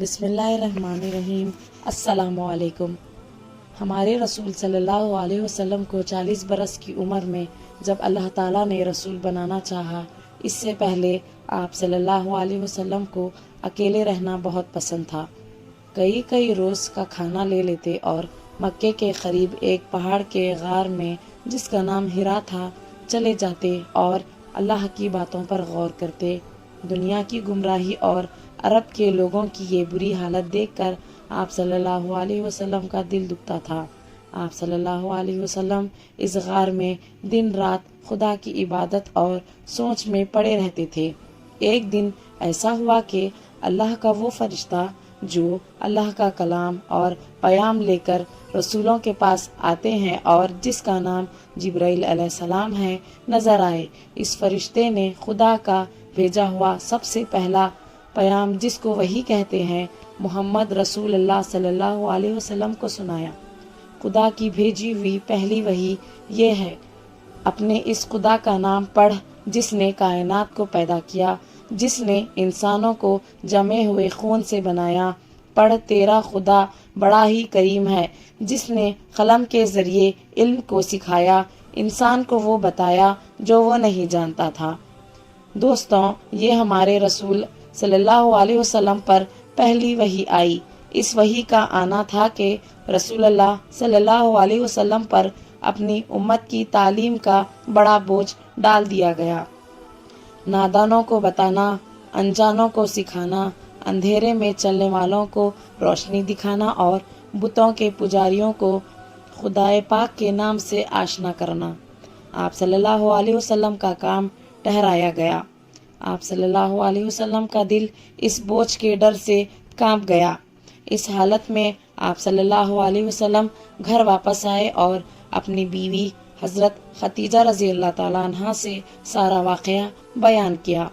بسم اللہ الرحمن الرحیم۔ السلام علیکم۔ ہمارے رسول صلی اللہ علیہ وسلم کو 40 برس کی عمر میں جب اللہ تعالیٰ نے رسول بنانا چاہا، اس سے پہلے آپ صلی اللہ علیہ وسلم کو اکیلے رہنا بہت پسند تھا۔ کئی روز کا کھانا لے لیتے اور مکے کے قریب ایک پہاڑ کے غار میں جس کا نام ہرا تھا چلے جاتے اور اللہ کی باتوں پر غور کرتے۔ دنیا کی گمراہی اور عرب کے لوگوں کی یہ بری حالت دیکھ کر آپ صلی اللہ علیہ وسلم کا دل دکھتا تھا۔ آپ صلی اللہ علیہ وسلم اس غار میں دن رات خدا کی عبادت اور سوچ میں پڑے رہتے تھے۔ ایک دن ایسا ہوا کہ اللہ کا وہ فرشتہ جو اللہ کا کلام اور پیام لے کر رسولوں کے پاس آتے ہیں اور جس کا نام جبرائیل علیہ السلام ہے، نظر آئے۔ اس فرشتے نے خدا کا بھیجا ہوا سب سے پہلا پیام، جس کو وحی کہتے ہیں، محمد رسول اللہ صلی اللہ علیہ وسلم کو سنایا۔ خدا کی بھیجی ہوئی پہلی وحی یہ ہے، اپنے اس خدا کا نام پڑھ جس نے کائنات کو پیدا کیا، جس نے انسانوں کو جمے ہوئے خون سے بنایا۔ پڑھ، تیرا خدا بڑا ہی کریم ہے، جس نے قلم کے ذریعے علم کو سکھایا، انسان کو وہ بتایا جو وہ نہیں جانتا تھا۔ دوستوں، یہ ہمارے رسول صلی اللہ علیہ وسلم پر پہلی وحی آئی۔ اس وحی کا آنا تھا کہ رسول اللہ صلی اللہ علیہ وسلم پر اپنی امت کی تعلیم کا بڑا بوجھ ڈال دیا گیا۔ نادانوں کو بتانا، انجانوں کو سکھانا، اندھیرے میں چلنے والوں کو روشنی دکھانا اور بتوں کے پجاریوں کو خدائے پاک کے نام سے آشنا کرنا۔ آپ صلی اللہ علیہ وسلم کا کام ٹھہرایا گیا۔ آپ صلی اللہ علیہ وسلم کا دل اس بوجھ کے ڈر سے کانپ گیا۔ اس حالت میں آپ صلی اللہ علیہ وسلم گھر واپس آئے اور اپنی بیوی حضرت خدیجہ رضی اللہ تعالیٰ عنہا سے سارا واقعہ بیان کیا۔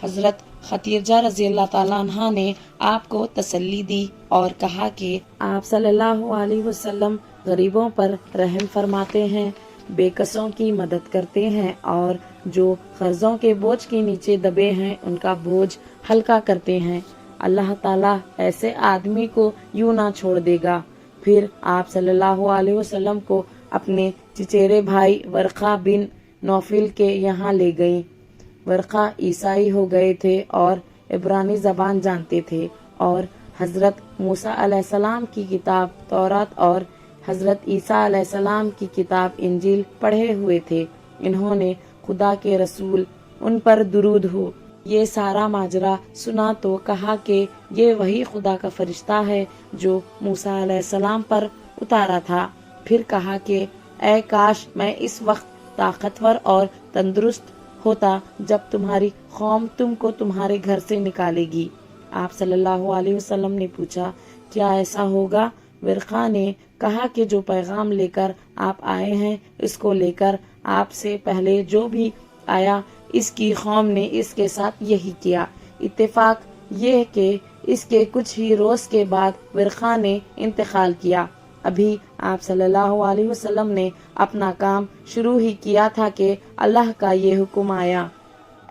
حضرت خدیجہ رضی اللہ تعالیٰ عنہا نے آپ کو تسلی دی اور کہا کہ آپ صلی اللہ علیہ وسلم غریبوں پر رحم فرماتے ہیں، بے کسوں کی مدد کرتے ہیں اور جو قرضوں کے بوجھ کے نیچے دبے ہیں ان کا بوجھ ہلکا کرتے ہیں۔ اللہ تعالیٰ ایسے آدمی کو یوں نہ چھوڑ دے گا۔ پھر آپ صلی اللہ علیہ وسلم کو اپنے چچیرے بھائی ورقہ بن نوفل کے یہاں لے گئیں۔ ورقہ عیسائی ہو گئے تھے اور عبرانی زبان جانتے تھے اور حضرت موسیٰ علیہ السلام کی کتاب تورات اور حضرت عیسیٰ علیہ السلام کی کتاب انجیل پڑھے ہوئے تھے۔ انہوں نے خدا کے رسول، ان پر درود ہو، یہ سارا ماجرا سنا تو کہا کہ یہ وہی خدا کا فرشتہ ہے جو موسیٰ علیہ السلام پر اتارا تھا۔ پھر کہا کہ اے کاش میں اس وقت طاقتور اور تندرست ہوتا جب تمہاری قوم تم کو تمہارے گھر سے نکالے گی۔ آپ صلی اللہ علیہ وسلم نے پوچھا، کیا ایسا ہوگا؟ ورقہ نے کہا کہ جو پیغام لے کر آپ آئے ہیں اس کو لے کر آپ سے پہلے جو بھی آیا اس کی قوم نے اس کے ساتھ یہی کیا۔ اتفاق یہ کہ اس کے کچھ ہی روز کے بعد ورقہ نے انتقال کیا۔ ابھی آپ صلی اللہ علیہ وسلم نے اپنا کام شروع ہی کیا تھا کہ اللہ کا یہ حکم آیا،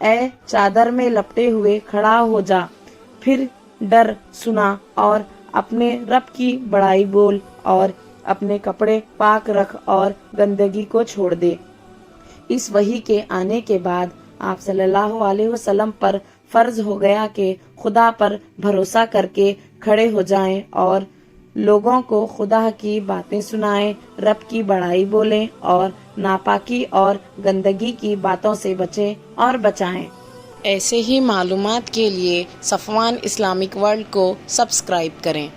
اے چادر میں لپٹے ہوئے کھڑا ہو جا، پھر ڈر سنا اور اپنے رب کی بڑائی بول اور اپنے کپڑے پاک رکھ اور گندگی کو چھوڑ دے۔ اس وحی کے آنے کے بعد آپ صلی اللہ علیہ وسلم پر فرض ہو گیا کہ خدا پر بھروسہ کر کے کھڑے ہو جائیں اور لوگوں کو خدا کی باتیں سنائیں، رب کی بڑائی بولیں اور ناپاکی اور گندگی کی باتوں سے بچیں اور بچائیں۔ ایسے ہی معلومات کے لیے صفوان اسلامک ورلڈ کو سبسکرائب کریں۔